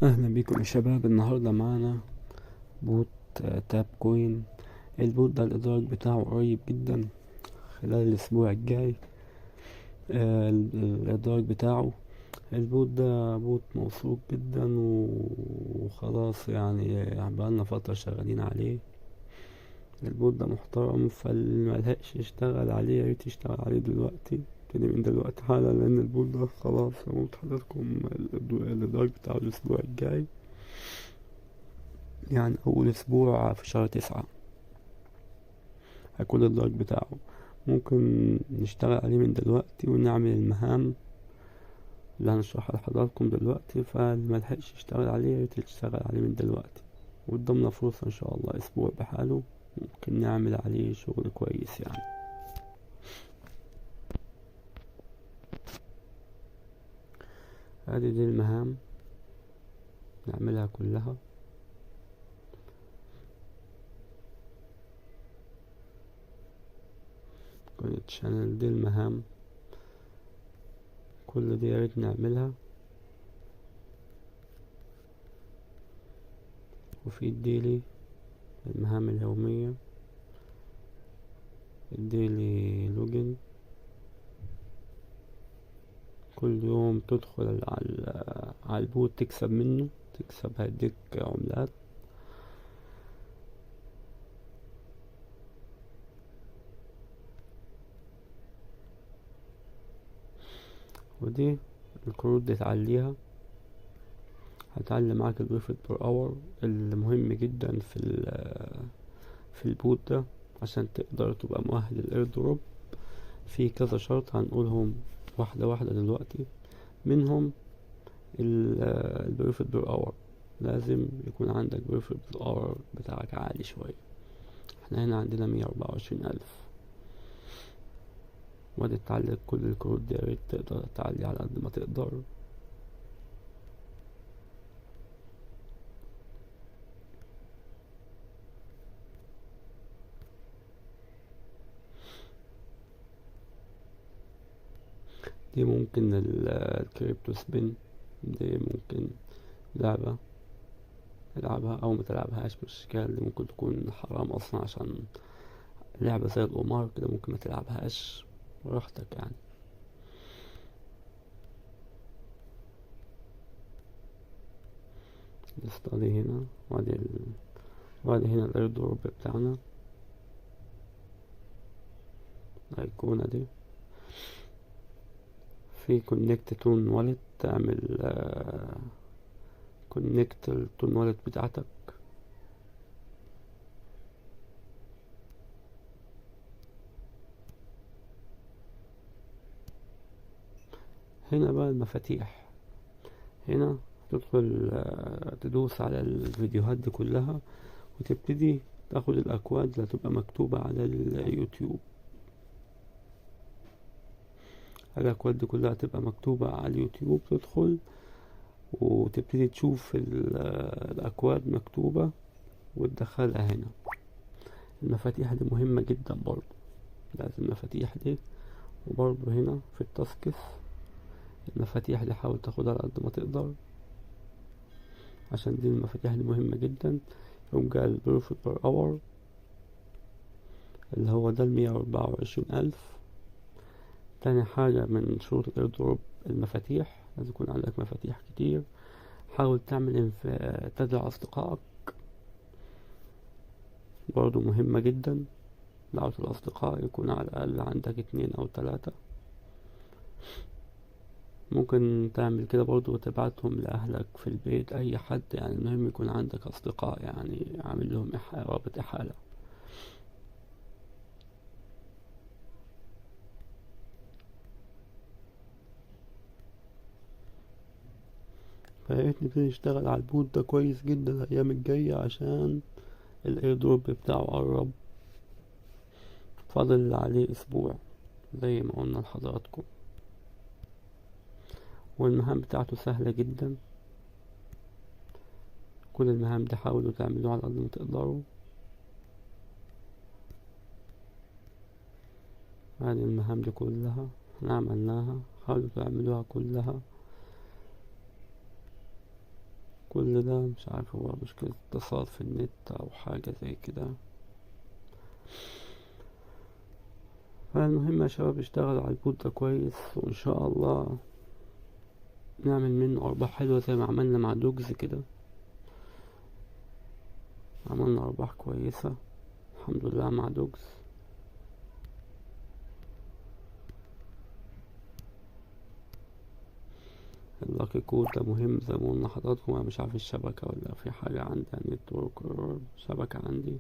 اهلا بيكم يا شباب. النهارده معانا بوت تاب كوين. البوت ده الادراج بتاعه قريب جدا، خلال الاسبوع الجاي. الادراج بتاعه، البوت ده بوت موثوق جدا وخلاص، يعني بقالنا فترة شغالين عليه. البوت ده محترم، فاللي ملحقش يشتغل عليه ياريت يشتغل عليه دلوقتي، ابتدي من دلوقتي حالا، لان البوت ده خلاص هموت حضراتكم. الادراج بتاعه الاسبوع الجاي، يعني أول أسبوع في شهر 9 هيكون اللايك بتاعه. ممكن نشتغل عليه من دلوقتي ونعمل المهام اللي هنشرحها لحضراتكم دلوقتي، فاللي ملحقش يشتغل عليه ياريت يشتغل عليه من دلوقتي. قدامنا فرصة إن شاء الله أسبوع بحاله، ممكن نعمل عليه شغل كويس يعني. هذه دي المهام نعملها كلها. كونت شانل دي المهام، كل دي ياريت نعملها. وفي الديلي، المهام اليومية، الديلي لوجن، كل يوم تدخل على البوت تكسب منه، تكسب هيديك عملات. ودي الكروت دي تعليها، هتعلي معاك البروفيت بير اور المهم جدا في البوت ده، عشان تقدر تبقى مؤهل للاير دروب. في كذا شرط هنقولهم واحدة واحدة دلوقتي. منهم البروفيت بير اور، لازم يكون عندك بروفيت بير اور بتاعك عالي شوية. احنا هنا عندنا 124,000. وادي تعلق كل الكروت دي، ياريت تقدر تعلي على قد ما تقدر. دي ممكن الكريبتو سبين، دي ممكن لعبة تلعبها او ما تلعبهاش، مش مشكلة. دي ممكن تكون حرام اصلا، عشان لعبة زي القمار كده ممكن ما تلعبهاش، براحتك يعني. دي هنا، وادي هنا الاير دروب بتاعنا، الايقونة دي. في كونكت تون والت، تعمل كونكت التون والت بتاعتك. هنا بقى المفاتيح، هنا تدخل تدوس على الفيديوهات دي كلها، وتبتدي تاخد الأكواد اللي هتبقى مكتوبة على اليوتيوب. الأكواد دي كلها هتبقى مكتوبة على اليوتيوب، تدخل وتبتدي تشوف الأكواد مكتوبة وتدخلها هنا. المفاتيح دي مهمة جدا برضو، لازم المفاتيح دي. وبرضو هنا في التاسكس، المفاتيح دي حاول تاخدها على قد ما تقدر، عشان دي المفاتيح دي مهمة جدا. يبقى البروفيت بر اور اللي هو ده 124,000. تاني حاجة من شروط الايردروب المفاتيح، لازم يكون عندك مفاتيح كتير. حاول تعمل تدعو أصدقائك، برضو مهمة جدا. دعوة الأصدقاء يكون على الأقل عندك 2 أو 3. ممكن تعمل كده برضو وتبعتهم لأهلك في البيت، أي حد يعني. المهم يكون عندك أصدقاء، يعني عامل لهم رابط إحالة. فياريت نبتدي نشتغل على البوت ده كويس جدا الأيام الجاية، عشان الايردروب بتاعه قرب، فاضل عليه أسبوع زي ما قلنا لحضراتكم. والمهام بتاعته سهلة جدا، كل المهام دي حاولوا تعملوها على قد ما تقدروا. هذه المهام دي كلها احنا عملناها، حاولوا تعملوها كلها. كل ده مش عارف، هو مشكلة اتصال في النت او حاجة زي كده. فالمهم يا شباب اشتغلوا على البوت ده كويس، وان شاء الله نعمل منه ارباح حلوة زي ما عملنا مع دوجز كده. عملنا ارباح كويسة الحمد لله مع دوجز. اللاكي كود ده مهم زي ما قلنا حضراتكم. انا مش عارف الشبكة ولا في حاجة عندي على النتورك، شبكة عندي.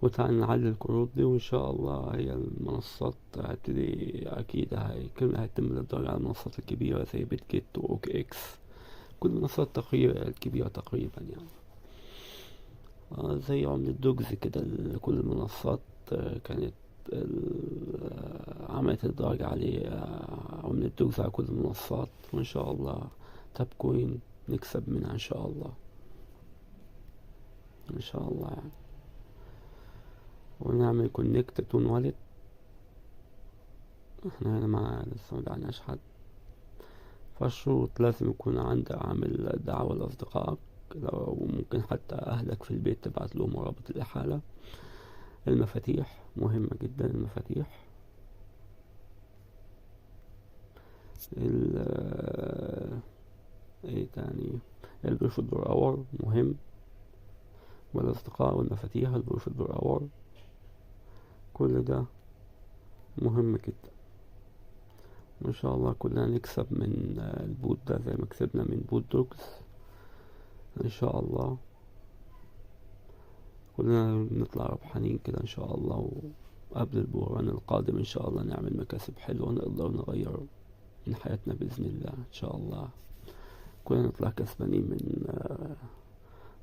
وتعالى نعلي الكروت دي، وان شاء الله هي المنصات هتبتدي اكيد هيتم الضغط على المنصات الكبيرة زي بيت جيت واوك اكس، كل المنصات الكبيرة تقريبا يعني. زي عملة دوجز كده، كل المنصات كانت عملت الدرجة عليه. عملة دوجز على كل المنصات، وإن شاء الله تاب كوين نكسب منها إن شاء الله، إن شاء الله يعني. ونعمل كونكت تون والت. احنا هنا ما لسه مدعناش حد. فالشروط لازم يكون عندك عامل دعوة لأصدقائك، لو ممكن حتى أهلك في البيت تبعت لهم رابط الإحالة. المفاتيح مهمة جدا، المفاتيح. ايه تاني، البريف الدور مهم، والأصدقاء والمفاتيح البريف الدور، كل ده مهم جدا. وإن شاء الله كلنا نكسب من البوت ده زي ما كسبنا من بوت دوجز إن شاء الله. كلنا نطلع ربحانين كده إن شاء الله، وقبل البوران القادم إن شاء الله نعمل مكاسب حلوة نقدر نغير من حياتنا بإذن الله إن شاء الله. كلنا نطلع كسبانين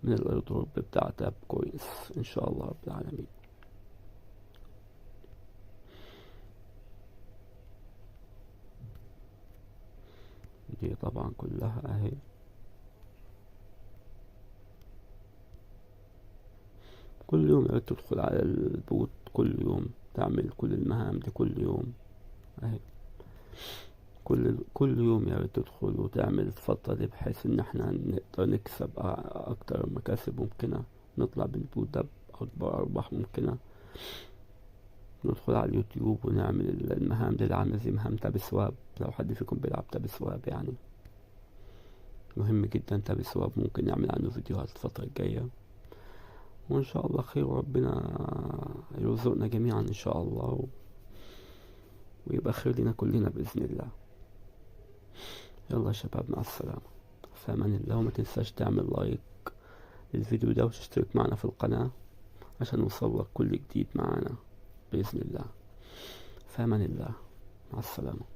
من الايردروب بتاع تاب كويس إن شاء الله رب العالمين. دي طبعا كلها اهي. كل يوم ياريت تدخل على البوت، كل يوم تعمل كل المهام دي كل يوم اهي. كل يوم ياريت تدخل وتعمل الفترة دي بحيث ان احنا نقدر نكسب اكتر مكاسب ممكنة، نطلع بالبوت ده باكبر ارباح ممكنة. ندخل على اليوتيوب ونعمل المهام دي اللي عاملة زي مهام تاب سواب، لو حد فيكم بيلعب تاب سواب يعني مهم جدا. تاب سواب ممكن نعمل عنه فيديوهات الفترة الجاية، وإن شاء الله خير، وربنا يرزقنا جميعا إن شاء الله، ويبقى خير لنا كلنا بإذن الله. يلا يا شباب مع السلامة، في أمان الله. وما تنساش تعمل لايك للفيديو ده وتشترك معنا في القناة عشان نوصلك كل جديد معنا بإذن الله. في أمان الله، مع السلامة.